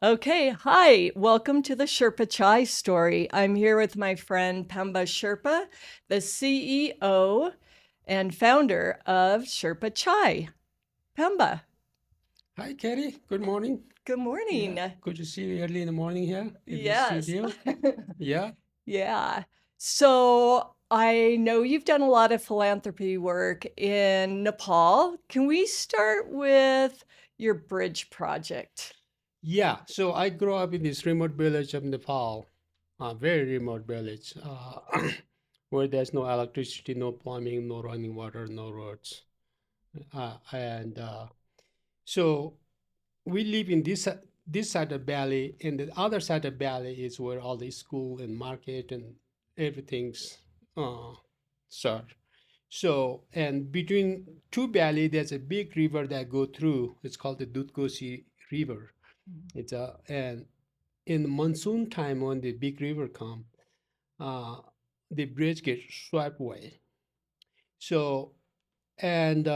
Okay, hi. Welcome to the Sherpa Chai story. I'm here with my friend Pemba Sherpa, the CEO and founder of Sherpa Chai. Pemba, Hi, Kerry. Good morning. good Yeah, morning. good to see you early in the morning here in the Yes. studio. Yeah, Yeah. So I know you've done a lot of philanthropy work in Nepal. Can we start with your bridge project? yeah. So I grew up in this remote village of Nepal, a very remote village, where there's no electricity, no plumbing, no running water, no roads. And so we live in this side of the valley, and the other side of the valley is where all the school and market and everything's uh, served. So, and between two valley, there's a big river that go through. It's called the Dutkosi River. It's a and in the monsoon time when the big river come, uh, the bridge gets swept away. So and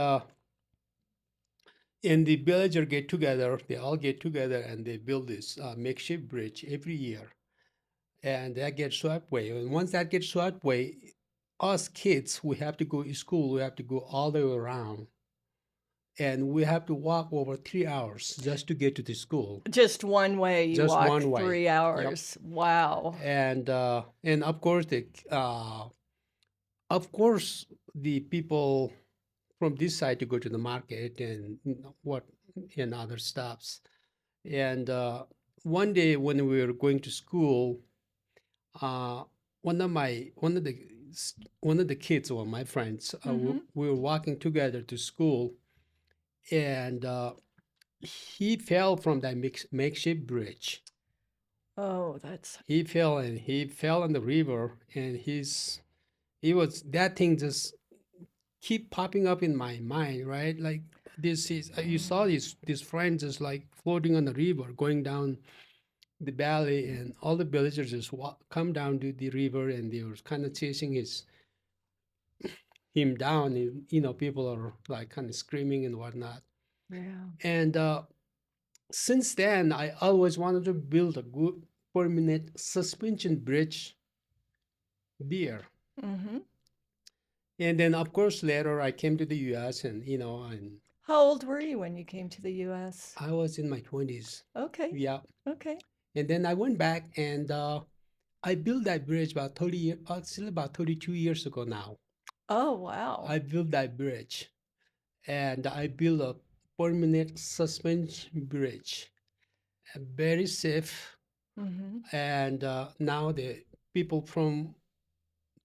and the villager get together. They all get together and they build this makeshift bridge every year, and that gets swept away. And once that gets swept away, us kids we have to go to school. We have to go all the way around and we have to walk over 3 hours just to get to the school. Just one way, you Just walk one way. three Yep. hours. Wow. And of course the people from this side to go to the market and what and other stops. And one day when we were going to school, uh, one of the one of the kids or my friends, Mm-hmm. we were walking together to school, and he fell from that makeshift bridge. Oh, that's He fell in the river, and he was that thing just keep popping up in my mind, right? Like this is you saw this friend just like floating on the river, going down the valley, and all the villagers just come down to the river, and they were kind of chasing him down. And, people are like kind of screaming and whatnot. yeah. And since then, I always wanted to build a good permanent suspension bridge there. Mm-hmm. And then, of course, later I came to the U.S. and and How old were you when you came to the US? I was in my 20s. Okay. Yeah. Okay. And then I went back and I built that bridge about 30 years, still about 32 years ago now. Oh, wow. I built that bridge and I built a permanent suspension bridge, very safe. Mm-hmm. And now the people from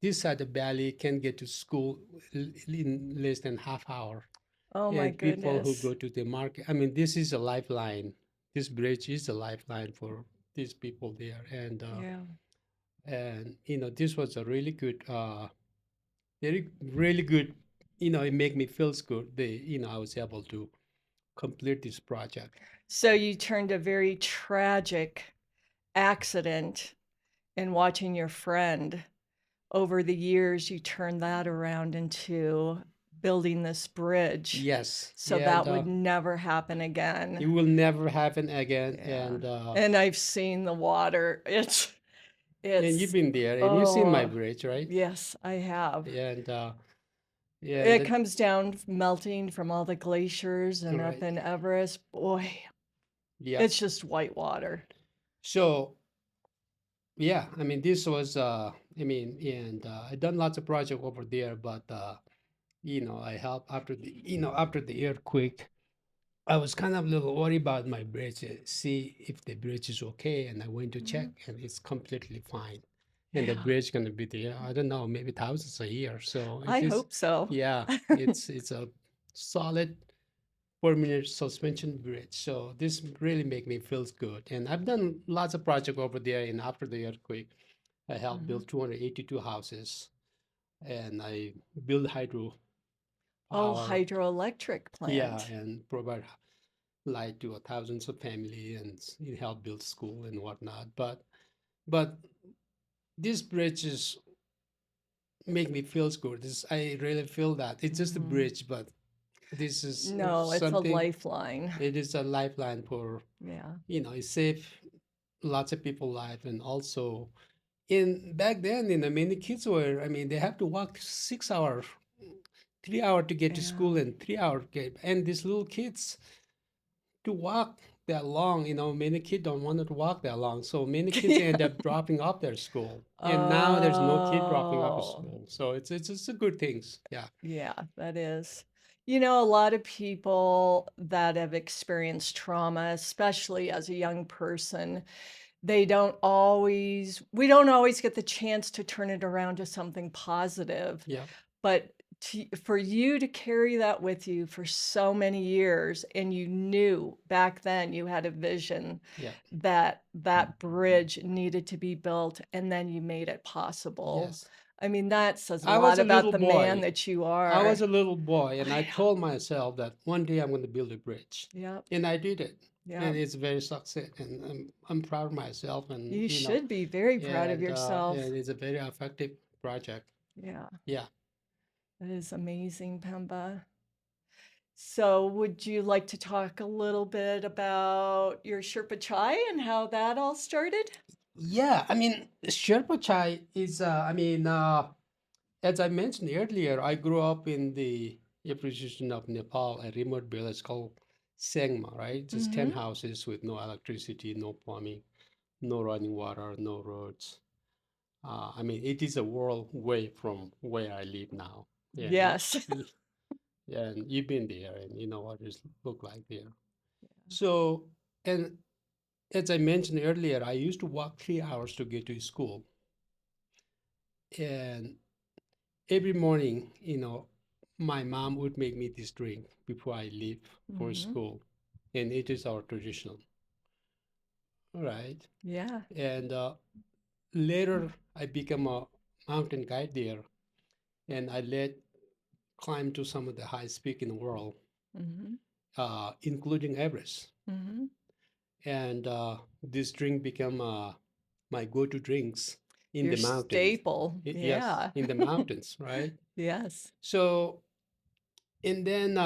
this side of the valley can get to school in less than half hour. Oh my And people who goodness. go to the market, I mean, this is a lifeline. This bridge is a lifeline for these people there. Yeah. And this was a really good, very really good. It made me feels good. I was able to complete this project. So you turned a very tragic accident in watching your friend. Over the years, you turned that around into building this bridge Yes, so and that would never happen it again. will never happen again. Yeah. And I've seen the water. And you've It's, been there, and you've seen my oh, bridge, right? yes, I have. And yeah, and It comes down melting from all the glaciers and up right, in Everest. Boy, yeah. it's just white water. So yeah, I mean, this was and I done lots of project over there, but I helped after the earthquake. I was kind of a little worried about my bridge, see if the bridge is okay, and I went to check, Mhm. and it's completely fine. And the Yeah, bridge gonna be there, I don't know, maybe thousands a year. So it I is, hope so. yeah, it's a solid permanent suspension bridge. So this really make me feels good. And I've done lots of project over there. And after the earthquake, I helped Mhm. build 282 houses, and I build hydro Oh, power, hydroelectric yeah, plant. and provide light to thousands of family and help build school and whatnot. But these bridges make me feels good. I really feel that it's just a Mhm. bridge, but This is No, it's a something. lifeline. It is a lifeline for, Yeah. it save lots of people life. And also in back then, many kids were, they have to walk 6 hours, 3 hours to get to Yeah. school and 3 hours get, and these little kids to walk that long, many kids don't want to walk that long. So many kids Yeah. end up dropping off their school. And now there's no kid dropping off of Oh, school. So it's a good things. Yeah. yeah, that is. A lot of people that have experienced trauma, especially as a young person, we don't always get the chance to turn it around to something positive. Yeah. But for you to carry that with you for so many years, and you knew back then you had a vision Yeah. that that bridge needed to be built, and then you made it possible. Yes. I mean, that says a I was lot a about little the man boy. that you I was are. a little boy, and I I told myself that one day I'm going to build a bridge, Yep, and I did it, and yep. it's very success, and I'm proud of myself, and You should be very proud of and yourself. it's a very effective project. Yeah, Yeah, that is amazing, Pemba. So, would you like to talk a little bit about your Sherpa Chai and how that all started? yeah. Sherpa Chai is. As I mentioned earlier, I grew up in the region of Nepal, a remote village called Sengma, right? Just 10 Mhm. houses with no electricity, no plumbing, no running water, no roads. It is a world away from where I live now. And Yes. you've been there and you know what it look like there. So, and as I mentioned earlier, I used to walk 3 hours to get to school. And every morning, my mom would make me this drink before I leave for Mhm. school. And it is our traditional. All right. Yeah. And later, I became a mountain guide there. And I led climb to some of the highest peak in the world, Mhm. including Everest. Mhm. And this drink became my go-to drinks in Your the mountains. staple. Yes, Yeah. in the mountains, right? Yes. So, and then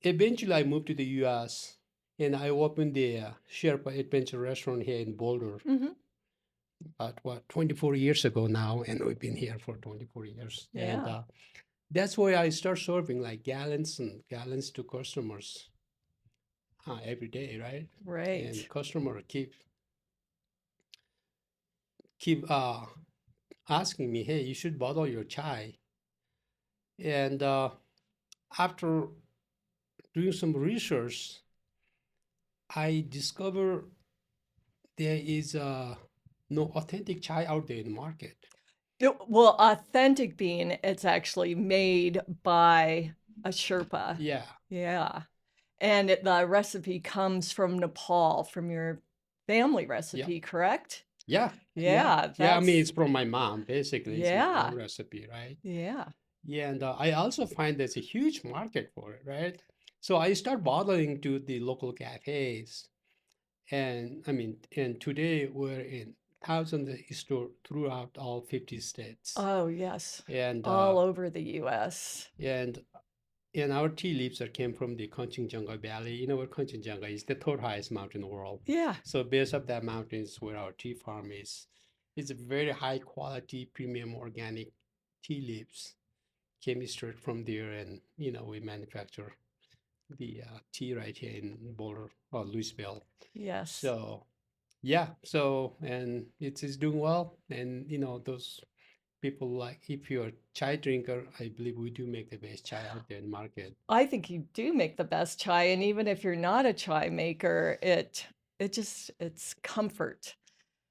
eventually I moved to the US and I opened the Sherpa Adventure Restaurant here in Boulder Mhm. about 24 years ago now. And we've been here for 24 years. And Yeah. that's where I start serving like gallons and gallons to customers every day, right? And Right. customer keep asking me, "Hey, you should bottle your chai." And after doing some research, I discover there is no authentic chai out there in the market. Well, authentic bean, it's actually made by a Sherpa. Yeah, Yeah. And the recipe comes from Nepal, from your family yeah, recipe, correct? yeah, yeah, Yeah, yeah. that's It's from my mom. Basically, it's my mom yeah, recipe, right? yeah. Yeah, and I also find there's a huge market for it, right? So I start bottling to the local cafes. And today we're in thousands of stores throughout all 50 states. Oh, yes. And All over the US. and and our tea leaves that came from the Kanchenjunga Valley. You know what Kanchenjunga is? The third highest mountain in the world. Yeah. So base of that mountain is where our tea farm is. It's a very high quality, premium organic tea leaves. Came straight from there, and we manufacture the tea right here in Boulder or Louisville. Yes. So yeah, so and it's doing well, and those people like if you're a chai drinker, I believe we do make the best chai out there in the market. I think you do make the best chai, and even if you're not a chai maker, it's comfort.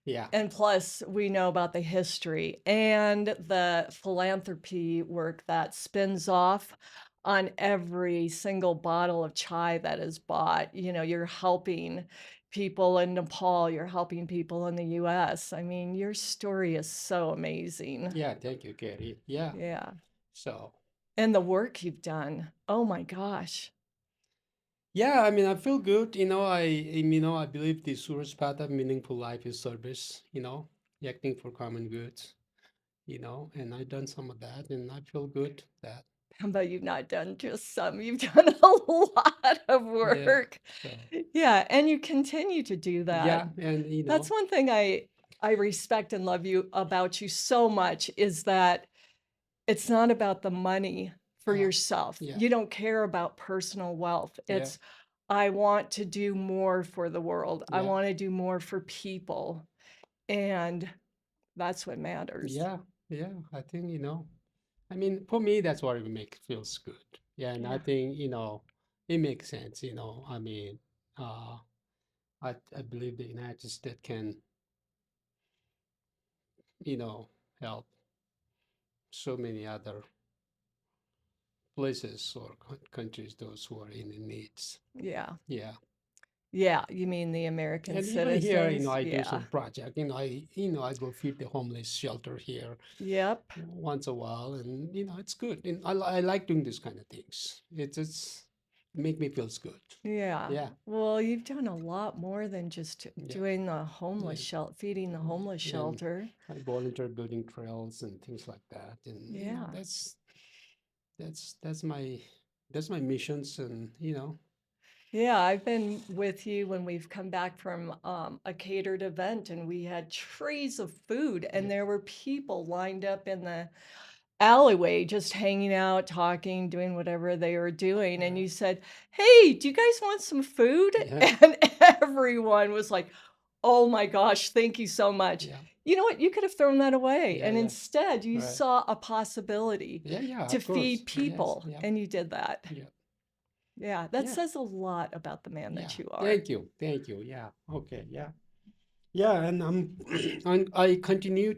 Yeah, And plus, we know about the history and the philanthropy work that spins off on every single bottle of chai that is bought. You're helping people in Nepal, you're helping people in the US. I mean, your story is so amazing. yeah, thank you, Gary. Yeah, Yeah. so And the work you've done. Oh my gosh. yeah, I feel good. I believe the surest path of meaningful life is service. Acting for common goods. And I've done some of that, and I feel good that. But you've not done just some, you've done a lot of Yeah. work. So Yeah, and you continue to do that. yeah, and That's one thing I respect and love you about you so much is that it's not about the money for uh, yourself. yeah, You don't care about personal wealth. yeah, It's, "I want to do more for the world. I yeah, wanna do more for people," and that's what matters. yeah, yeah. I think, I mean, for me, that's what it makes feels good. Yeah, and I Yeah. think, it makes sense, I mean, uh, I believe the United States can, help so many other places or countries, those who are in the needs. Yeah. Yeah. Yeah, you mean the American And even here, citizens? I do Yeah. some project. I go feed the homeless shelter here Yep. once a while, and it's good. And I like doing this kind of things. It's make me feels good. Yeah. Yeah, Well, you've done a lot more than just yeah, doing the homeless yeah, shelter, feeding the homeless and shelter. I volunteer building trails and things like that. And Yeah. that's my missions, and Yeah, I've been with you when we've come back from a catered event and we had trays of food yeah, and there were people lined up in the alleyway just hanging out, talking, doing whatever they were doing. And right, you said, "Hey, do you guys want some food?" yeah, And everyone was like, "Oh my gosh, thank you so much." yeah, You know what? You could have thrown that away. yeah, And yeah, instead, you right, saw a possibility yeah, yeah. to Of course, feed yes, people, yeah, and you did that. yeah, Yeah, that yeah. says a lot about the man Yeah, that you are. thank you. Thank you. Yeah. Okay. Yeah. Yeah, and and I continue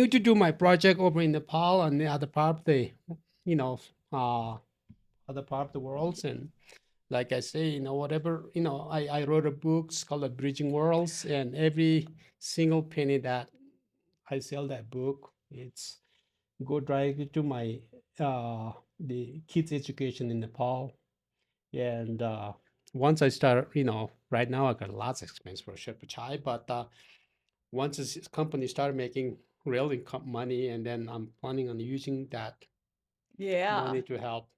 to do my project over in Nepal and the other part of the you know uh other part of the world. And like I say, whatever, I wrote a book, it's called Bridging Worlds, and every single penny that I sell that book, it's go directly to my the kids education in Nepal. And once I start, right now I got lots of expense for Sherpa Chai, but once this company started making real income money, and then I'm planning on using that Yeah. money to help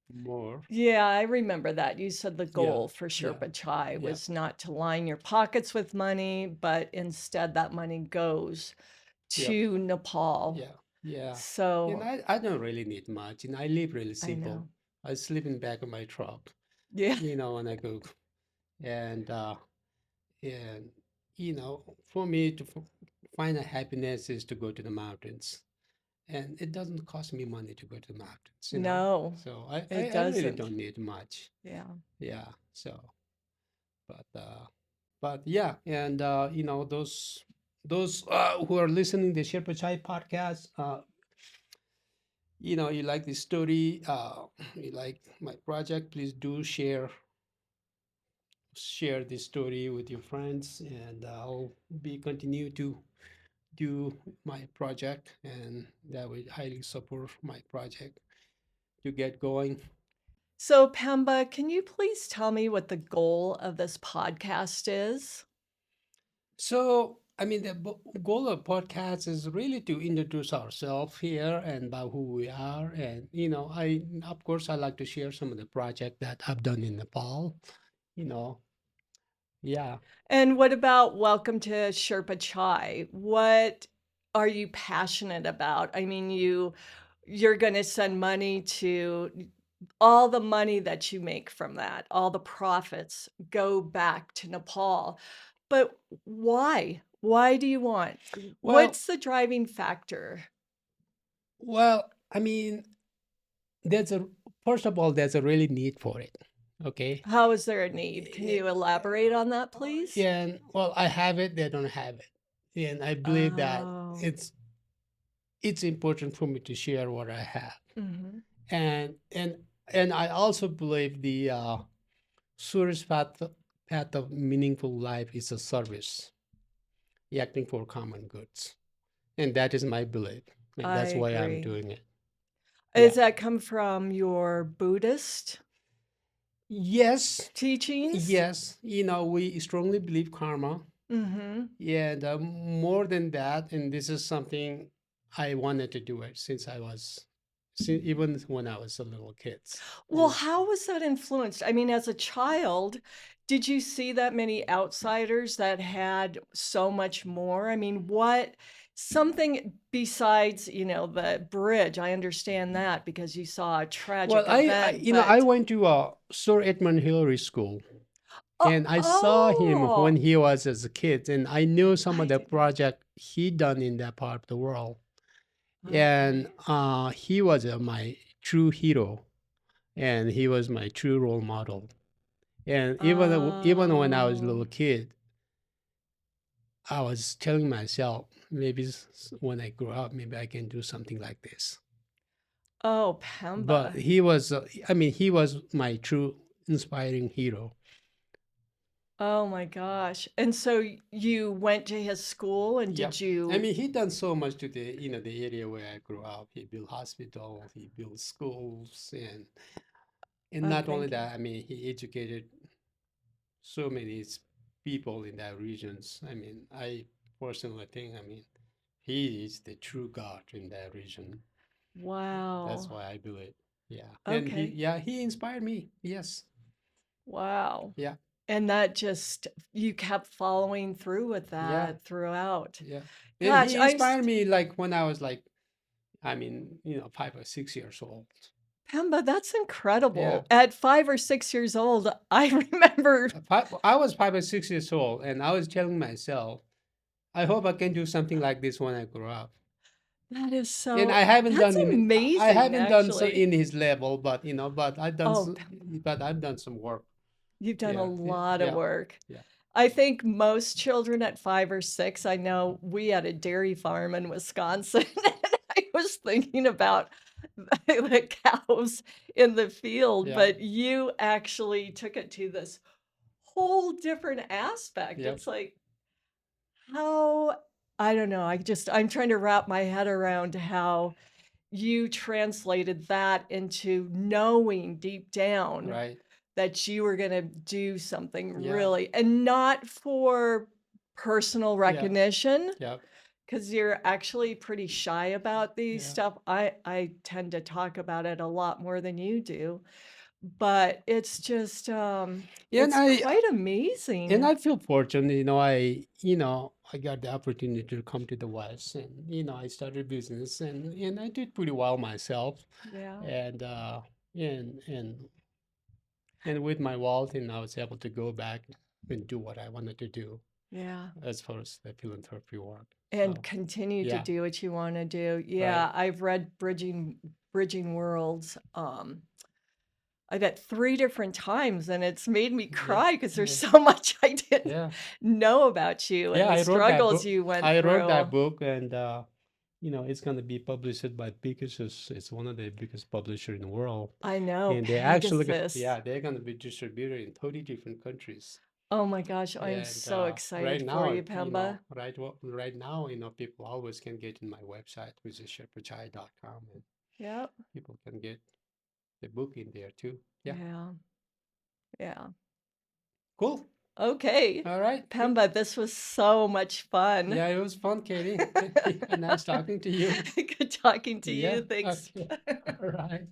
more. Yeah, I remember that. You said the Yeah, goal for yeah, Sherpa Chai yeah, was not to line your pockets with money, but instead that money goes yeah, to Nepal. yeah, yeah. And So I don't really need much, and I live really I simple. know. I sleep in the back of my truck, Yeah. when I go, and and for me to find a happiness is to go to the mountains, and it doesn't cost me money to go to the mountains. No, So I, it I, I really doesn't. don't need much. Yeah. Yeah. So, but yeah, and those who are listening to Sherpa Chai podcast, you like this story, you like my project, please do share this story with your friends, and I'll be continue to do my project, and that will highly support my project to get going. So, Pemba, can you please tell me what the goal of this podcast is? So, I mean, the goal of podcast is really to introduce ourselves here and about who we are. And, of course, I like to share some of the project that I've done in Nepal, you know. Yeah. And what about welcome to Sherpa Chai? What are you passionate about? I mean, you're going to send money to all the money that you make from that, all the profits go back to Nepal. But why? Why do you want? Well, What's the driving factor? I mean, there's a, first of all, there's a really need for it. Okay. How is there a need? Can Eh, you elaborate on that, please? Yeah, and, well, I have it, they don't have it. And I believe that Oh, it's important for me to share what I have. mhm. And I also believe the surest path of meaningful life is a service, acting for common goods, and that is my belief, and I that's why I'm agree. doing it. Does Yeah. that come from your Buddhist Yes. teachings? Yes. We strongly believe karma, Mhm. and more than that, and this is something I wanted to do it since I was even when I was a little kids. Well, how was that influenced? I mean, as a child, did you see that many outsiders that had so much more? I mean, what something besides, the bridge, I understand that because you saw a Well, tragic I event, but I went to Sir Edmund Hillary School, oh, and I saw him when oh, he was as a kid, and I knew some of I the did not. project he done in that part of the world, and Okay. he was my true hero, and he was my true role model. And even when I was a Oh, little kid, I was telling myself, maybe when I grow up, maybe I can do something like this. oh, But Pemba. he was, I mean, he was my true inspiring hero. Oh my gosh. And so you went to his school and Yep. did I you mean, he done so much to the the area where I grew up. He built hospital, he built schools, and oh, not only thank you. that, I mean, he educated so many people in that regions. I mean, I personally think, I mean, he is the true God in that region. That's Wow. why I believe. Yeah. And Okay. he inspired me. Yes. Wow. Yeah. And that just you kept following through with Yeah. that throughout. Yeah. And Gosh, he inspired me like when I was like, I mean, 5 or 6 years old. Pemba, that's Yeah. incredible. At 5 or 6 years old, I remember I was 5 or 6 years old, and I was telling myself, I hope I can do something like this when I grow up. that is And so that's I amazing, haven't done so actually. in his level, but Oh, but I've done some work. you've done a Yeah. Yeah. lot of Yeah. work. Yeah. I think most children at 5 or 6, I know we had a dairy farm in Wisconsin, and I was thinking about the cows in the field, Yeah. but you actually took it to this whole different aspect. Yeah. It's like, how I don't know, I'm trying to wrap my head around how you translated that into knowing deep down Right. that you were gonna do something Yeah. really and not for personal Yeah. recognition, Yeah. because 'cause you're actually pretty shy about these Yeah. stuff. I tend to talk about it a lot more than you do, but it's just, Yeah, it's quite and amazing. I feel fortunate, I got the opportunity to come to the West, and I started business, and I did pretty well myself, Yeah, and and and and with my wallet, and I was able to go back and do what I wanted to do yeah, as far as the philanthropy work. and So continue to yeah, do what you wanna do. right, Yeah, I've read Bridging Worlds, I bet 3 different times, and it's made me yeah, cry because there's yeah, so much I didn't yeah, know about you yeah. and the I wrote that struggles book. you went I wrote that through. book, and it's going to be published by Pegasus. It's one of the biggest publisher in the world, I know, and Pegasus. they're going to be distributed in 30 different countries. Oh my gosh, I am And so right excited for now, you, Pemba. right now, people always can get in my website, which is sherpachai.com, and Yep. people can get the book in there too. Yeah, Yeah, yeah. cool. Okay. All right, good. Pemba, this was so much fun. Yeah, it was fun, Katie. Nice talking to you. Good talking to Yeah, you. Thanks. okay. All right.